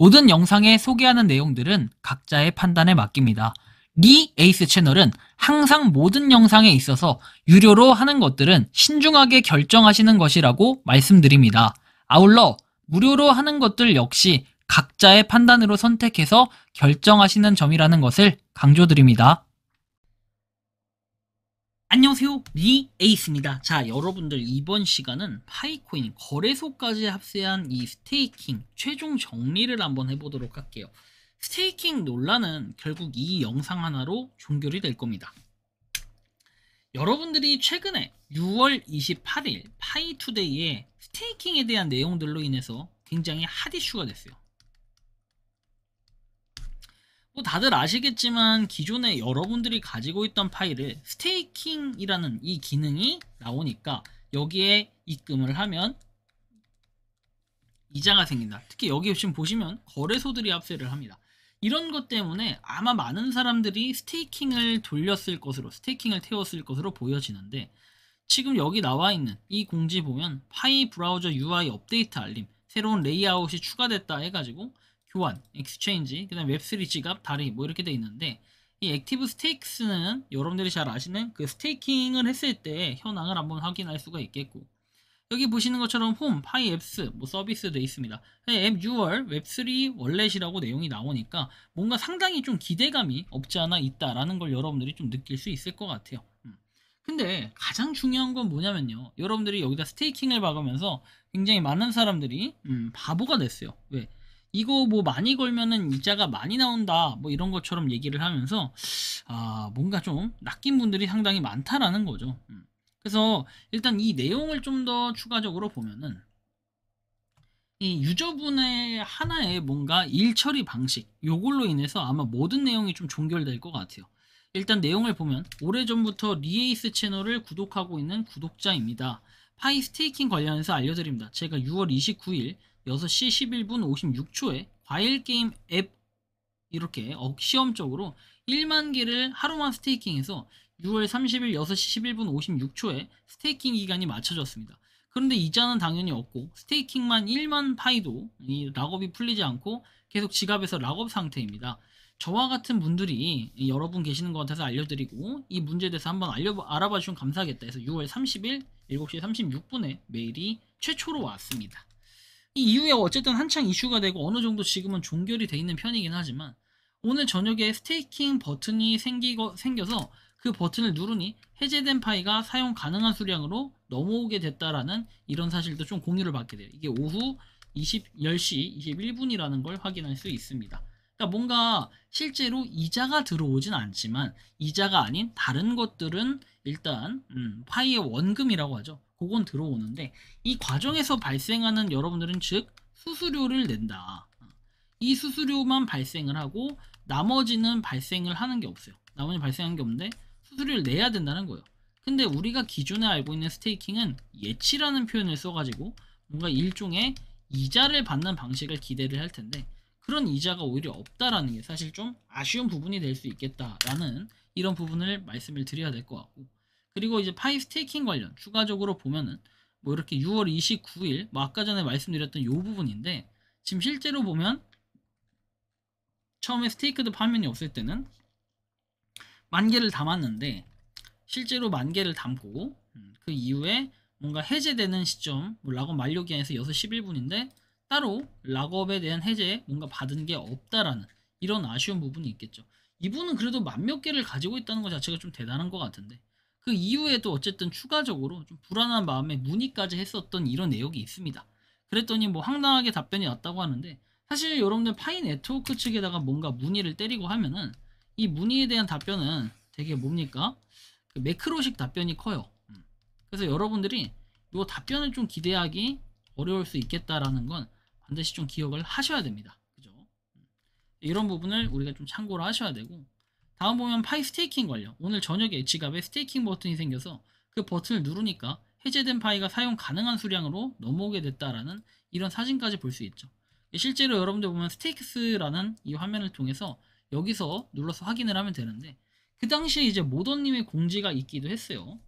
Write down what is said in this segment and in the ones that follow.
모든 영상에 소개하는 내용들은 각자의 판단에 맡깁니다. 리 에이스 채널은 항상 모든 영상에 있어서 유료로 하는 것들은 신중하게 결정하시는 것이라고 말씀드립니다. 아울러 무료로 하는 것들 역시 각자의 판단으로 선택해서 결정하시는 점이라는 것을 강조드립니다. 안녕하세요, 리 에이스입니다. 자, 여러분들 이번 시간은 파이코인 거래소까지 합세한 이 스테이킹 최종 정리를 한번 해보도록 할게요. 스테이킹 논란은 결국 이 영상 하나로 종결이 될 겁니다. 여러분들이 최근에 6월 28일 파이투데이에 스테이킹에 대한 내용들로 인해서 굉장히 핫 이슈가 됐어요. 뭐 다들 아시겠지만 기존에 여러분들이 가지고 있던 파일을 스테이킹이라는 이 기능이 나오니까 여기에 입금을 하면 이자가 생긴다. 특히 여기 지금 보시면 거래소들이 합세를 합니다. 이런 것 때문에 아마 많은 사람들이 스테이킹을 돌렸을 것으로, 스테이킹을 태웠을 것으로 보여지는데, 지금 여기 나와 있는 이 공지 보면 파이 브라우저 UI 업데이트 알림, 새로운 레이아웃이 추가됐다 해가지고 교환, 엑스체인지, 그 다음에 웹3 지갑, 다리 뭐 이렇게 돼 있는데, 이 액티브 스테이크스는 여러분들이 잘 아시는 그 스테이킹을 했을 때 현황을 한번 확인할 수가 있겠고, 여기 보시는 것처럼 홈, 파이 앱스, 뭐 서비스 돼 있습니다. 앱 6월 웹3 월렛이라고 내용이 나오니까 뭔가 상당히 좀 기대감이 없지 않아 있다라는 걸 여러분들이 좀 느낄 수 있을 것 같아요. 근데 가장 중요한 건 뭐냐면요, 여러분들이 여기다 스테이킹을 박으면서 굉장히 많은 사람들이 바보가 됐어요. 왜? 이거 뭐 많이 걸면은 이자가 많이 나온다 뭐 이런 것처럼 얘기를 하면서 뭔가 좀 낚인 분들이 상당히 많다라는 거죠. 그래서 일단 이 내용을 좀 더 추가적으로 보면은 이 유저분의 하나의 뭔가 일 처리 방식, 요걸로 인해서 아마 모든 내용이 좀 종결될 것 같아요. 일단 내용을 보면 오래전부터 리에이스 채널을 구독하고 있는 구독자입니다. 파이 스테이킹 관련해서 알려드립니다. 제가 6월 29일 6시 11분 56초에 과일게임 앱 이렇게 시험적으로 1만 개를 하루만 스테이킹해서 6월 30일 6시 11분 56초에 스테이킹 기간이 맞춰졌습니다. 그런데 이자는 당연히 없고 스테이킹만 1만 파이도 이 락업이 풀리지 않고 계속 지갑에서 락업 상태입니다. 저와 같은 분들이 여러분 계시는 것 같아서 알려드리고, 이 문제에 대해서 한번 알아봐 주시면 감사하겠다 해서 6월 30일 7시 36분에 메일이 최초로 왔습니다. 이 이후에 어쨌든 한창 이슈가 되고 어느 정도 지금은 종결이 돼 있는 편이긴 하지만, 오늘 저녁에 스테이킹 버튼이 생겨서 그 버튼을 누르니 해제된 파이가 사용 가능한 수량으로 넘어오게 됐다라는 이런 사실도 좀 공유를 받게 돼요. 이게 오후 10시 21분이라는 걸 확인할 수 있습니다. 그러니까 뭔가 실제로 이자가 들어오진 않지만 이자가 아닌 다른 것들은 일단 파이의 원금이라고 하죠. 그건 들어오는데, 이 과정에서 발생하는 여러분들은 즉 수수료를 낸다. 이 수수료만 발생을 하고 나머지는 발생을 하는 게 없어요. 나머지 발생한 게 없는데 수수료를 내야 된다는 거예요. 근데 우리가 기존에 알고 있는 스테이킹은 예치라는 표현을 써가지고 뭔가 일종의 이자를 받는 방식을 기대를 할 텐데, 그런 이자가 오히려 없다라는 게 사실 좀 아쉬운 부분이 될 수 있겠다라는 이런 부분을 말씀을 드려야 될 것 같고, 그리고 이제 파이 스테이킹 관련 추가적으로 보면은 뭐 이렇게 6월 29일 뭐 아까 전에 말씀드렸던 이 부분인데, 지금 실제로 보면 처음에 스테이크드 화면이 없을 때는 10,000개를 담았는데, 실제로 10,000개를 담고 그 이후에 뭔가 해제되는 시점, 뭐 락업 만료 기한에서 6시 11분인데 따로 락업에 대한 해제 뭔가 받은 게 없다라는 이런 아쉬운 부분이 있겠죠. 이분은 그래도 10,000몇 개를 가지고 있다는 것 자체가 좀 대단한 것 같은데, 그 이후에도 어쨌든 추가적으로 좀 불안한 마음에 문의까지 했었던 이런 내용이 있습니다. 그랬더니 뭐 황당하게 답변이 왔다고 하는데, 사실 여러분들 파이 네트워크 측에다가 뭔가 문의를 때리고 하면은 이 문의에 대한 답변은 되게 뭡니까? 그 매크로식 답변이 커요. 그래서 여러분들이 이 답변을 좀 기대하기 어려울 수 있겠다라는 건 반드시 좀 기억을 하셔야 됩니다. 그죠? 이런 부분을 우리가 좀 참고를 하셔야 되고, 다음 보면 파이 스테이킹 관련, 오늘 저녁에 지갑에 스테이킹 버튼이 생겨서 그 버튼을 누르니까 해제된 파이가 사용 가능한 수량으로 넘어오게 됐다라는 이런 사진까지 볼 수 있죠. 실제로 여러분들 보면 스테이크스라는 이 화면을 통해서 여기서 눌러서 확인을 하면 되는데, 그 당시에 이제 모던님의 공지가 있기도 했어요.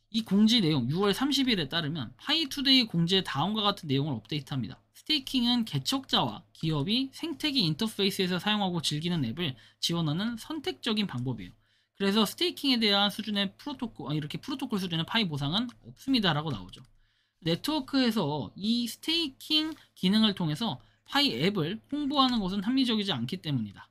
이 공지 내용 6월 30일에 따르면 파이투데이 공지에 다음과 같은 내용을 업데이트합니다. 스테이킹은 개척자와 기업이 생태계 인터페이스에서 사용하고 즐기는 앱을 지원하는 선택적인 방법이에요. 그래서 스테이킹에 대한 수준의 이렇게 프로토콜 수준의 파이 보상은 없습니다라고 나오죠. 네트워크에서 이 스테이킹 기능을 통해서 파이 앱을 홍보하는 것은 합리적이지 않기 때문이다.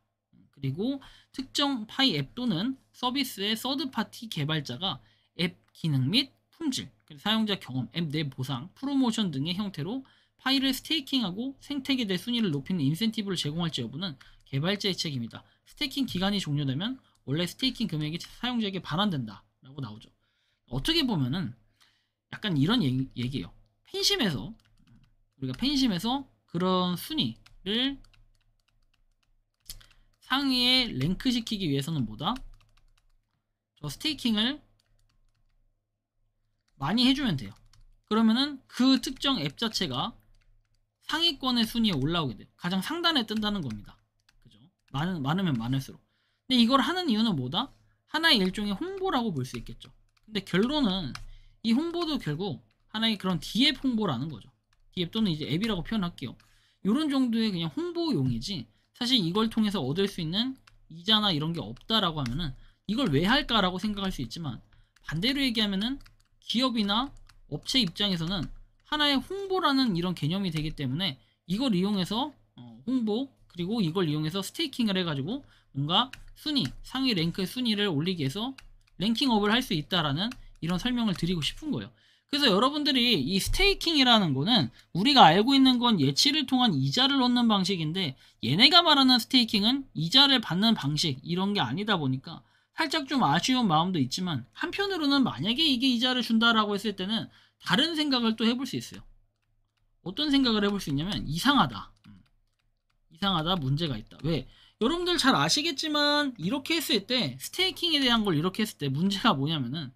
그리고 특정 파이 앱 또는 서비스의 서드파티 개발자가 앱 기능 및 품질, 사용자 경험, 앱 내 보상, 프로모션 등의 형태로 파일을 스테이킹하고 생태계 내 순위를 높이는 인센티브를 제공할지 여부는 개발자의 책임이다. 스테이킹 기간이 종료되면 원래 스테이킹 금액이 사용자에게 반환된다 라고 나오죠. 어떻게 보면은 약간 이런 얘기예요. 우리가 팬심에서 그런 순위를 상위에 랭크시키기 위해서는 뭐다? 저 스테이킹을 많이 해주면 돼요. 그러면은 그 특정 앱 자체가 상위권의 순위에 올라오게 돼요. 가장 상단에 뜬다는 겁니다. 그죠? 많으면 많을수록. 근데 이걸 하는 이유는 뭐다? 하나의 일종의 홍보라고 볼 수 있겠죠. 근데 결론은 이 홍보도 결국 하나의 그런 D앱 홍보라는 거죠. D앱 또는 이제 앱이라고 표현할게요. 이런 정도의 그냥 홍보용이지 사실 이걸 통해서 얻을 수 있는 이자나 이런 게 없다라고 하면은 이걸 왜 할까라고 생각할 수 있지만 반대로 얘기하면은 기업이나 업체 입장에서는 하나의 홍보라는 이런 개념이 되기 때문에 이걸 이용해서 홍보 그리고 이걸 이용해서 스테이킹을 해가지고 뭔가 상위 랭크의 순위를 올리기 위해서 랭킹업을 할 수 있다라는 이런 설명을 드리고 싶은 거예요. 그래서 여러분들이 이 스테이킹이라는 거는 우리가 알고 있는 건 예치를 통한 이자를 얻는 방식인데 얘네가 말하는 스테이킹은 이자를 받는 방식 이런 게 아니다 보니까 살짝 좀 아쉬운 마음도 있지만 한편으로는 만약에 이게 이자를 준다라고 했을 때는 다른 생각을 또 해볼 수 있어요. 어떤 생각을 해볼 수 있냐면 이상하다. 이상하다 문제가 있다. 왜? 여러분들 잘 아시겠지만 이렇게 했을 때 스테이킹에 대한 걸 이렇게 했을 때 문제가 뭐냐면은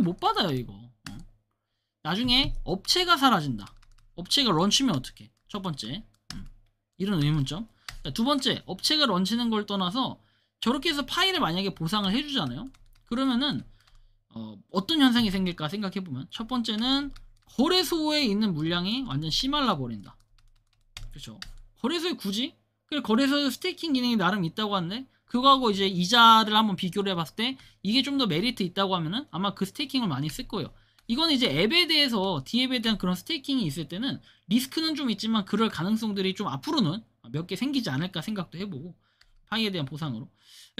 못 받아요 이거. 나중에 업체가 사라진다. 업체가 런치면 어떡해? 첫 번째 이런 의문점. 두 번째 업체가 런치는 걸 떠나서 저렇게 해서 파일을 만약에 보상을 해주잖아요. 그러면은 어떤 현상이 생길까 생각해보면 첫 번째는 거래소에 있는 물량이 완전 씨말라 버린다. 그렇죠? 거래소에 굳이? 그래 거래소에 스테이킹 기능이 나름 있다고 하는데 그거하고 이제 이자를 한번 비교를 해봤을 때 이게 좀 더 메리트 있다고 하면은 아마 그 스테이킹을 많이 쓸 거예요. 이건 이제 앱에 대해서 D앱에 대한 그런 스테이킹이 있을 때는 리스크는 좀 있지만 그럴 가능성들이 좀 앞으로는 몇 개 생기지 않을까 생각도 해보고 파이에 대한 보상으로.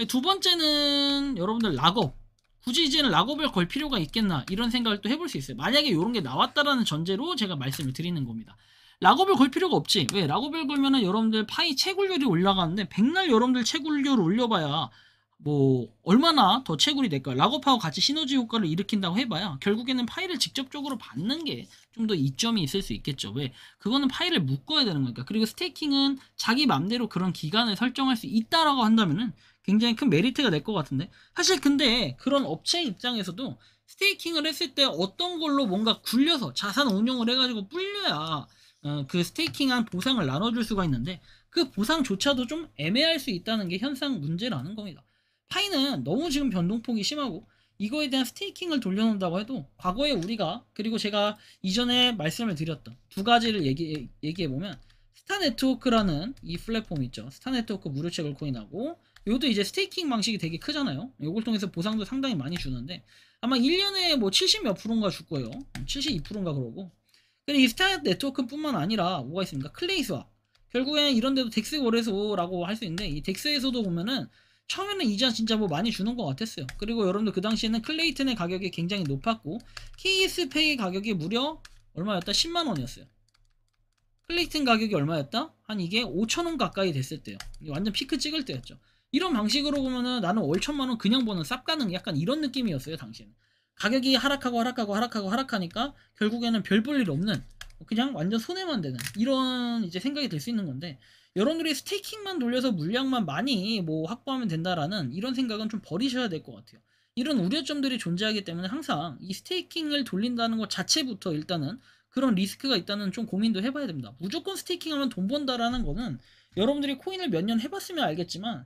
두 번째는 여러분들 락업. 굳이 이제는 락업을 걸 필요가 있겠나 이런 생각을 또 해볼 수 있어요. 만약에 이런 게 나왔다라는 전제로 제가 말씀을 드리는 겁니다. 락업을 걸 필요가 없지. 왜? 락업을 걸면은 여러분들 파이 채굴률이 올라가는데 백날 여러분들 채굴률 올려봐야 뭐 얼마나 더 채굴이 될까요? 락업하고 같이 시너지 효과를 일으킨다고 해봐야 결국에는 파일을 직접적으로 받는 게 좀 더 이점이 있을 수 있겠죠. 왜? 그거는 파일을 묶어야 되는 거니까. 그리고 스테이킹은 자기 맘대로 그런 기간을 설정할 수 있다라고 한다면은 굉장히 큰 메리트가 될 것 같은데 사실 근데 그런 업체 입장에서도 스테이킹을 했을 때 어떤 걸로 뭔가 굴려서 자산 운용을 해가지고 불려야 그 스테이킹한 보상을 나눠줄 수가 있는데 그 보상조차도 좀 애매할 수 있다는 게 현상 문제라는 겁니다. 파이는 너무 지금 변동폭이 심하고 이거에 대한 스테이킹을 돌려놓는다고 해도 과거에 우리가 그리고 제가 이전에 말씀을 드렸던 두 가지를 얘기해보면 스타네트워크라는 이 플랫폼 있죠. 스타네트워크 무료 채굴 코인하고 이것도 이제 스테이킹 방식이 되게 크잖아요. 이걸 통해서 보상도 상당히 많이 주는데 아마 1년에 뭐 70 몇 프로인가 줄 거예요. 72%인가 그러고. 근데 이 스타네트워크 뿐만 아니라 뭐가 있습니까? 클레이스와 결국엔 이런 데도 덱스 거래소라고 할 수 있는데 이 덱스에서도 보면은 처음에는 이자 진짜 뭐 많이 주는 것 같았어요. 그리고 여러분들 그 당시에는 클레이튼의 가격이 굉장히 높았고 KS페이 가격이 무려 얼마였다? 10만원이었어요. 클레이튼 가격이 얼마였다? 한 이게 5천원 가까이 됐을 때요. 완전 피크 찍을 때였죠. 이런 방식으로 보면은 나는 월 1,000만원 그냥 버는 쌉가능 약간 이런 느낌이었어요 당시에는. 가격이 하락하니까 결국에는 별 볼 일 없는 그냥 완전 손해만 되는 이런 이제 생각이 들 수 있는 건데 여러분들이 스테이킹만 돌려서 물량만 많이 뭐 확보하면 된다라는 이런 생각은 좀 버리셔야 될 것 같아요. 이런 우려점들이 존재하기 때문에 항상 이 스테이킹을 돌린다는 것 자체부터 일단은 그런 리스크가 있다는 좀 고민도 해봐야 됩니다. 무조건 스테이킹하면 돈 번다라는 거는 여러분들이 코인을 몇 년 해봤으면 알겠지만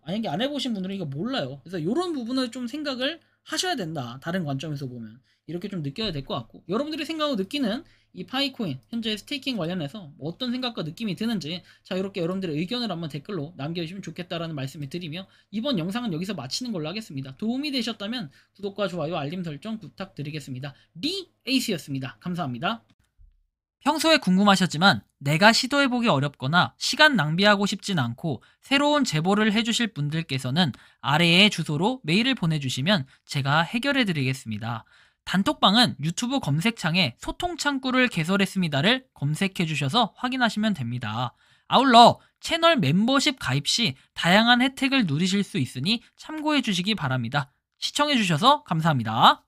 만약에 안 해보신 분들은 이거 몰라요. 그래서 이런 부분을 좀 생각을 하셔야 된다. 다른 관점에서 보면. 이렇게 좀 느껴야 될 것 같고, 여러분들이 생각하고 느끼는 이 파이코인 현재 스테이킹 관련해서 뭐 어떤 생각과 느낌이 드는지, 자 이렇게 여러분들의 의견을 한번 댓글로 남겨주시면 좋겠다라는 말씀을 드리며, 이번 영상은 여기서 마치는 걸로 하겠습니다. 도움이 되셨다면 구독과 좋아요, 알림 설정 부탁드리겠습니다. 리 에이스였습니다. 감사합니다. 평소에 궁금하셨지만 내가 시도해보기 어렵거나 시간 낭비하고 싶진 않고 새로운 제보를 해주실 분들께서는 아래의 주소로 메일을 보내주시면 제가 해결해드리겠습니다. 단톡방은 유튜브 검색창에 소통창구를 개설했습니다를 검색해주셔서 확인하시면 됩니다. 아울러 채널 멤버십 가입 시 다양한 혜택을 누리실 수 있으니 참고해주시기 바랍니다. 시청해주셔서 감사합니다.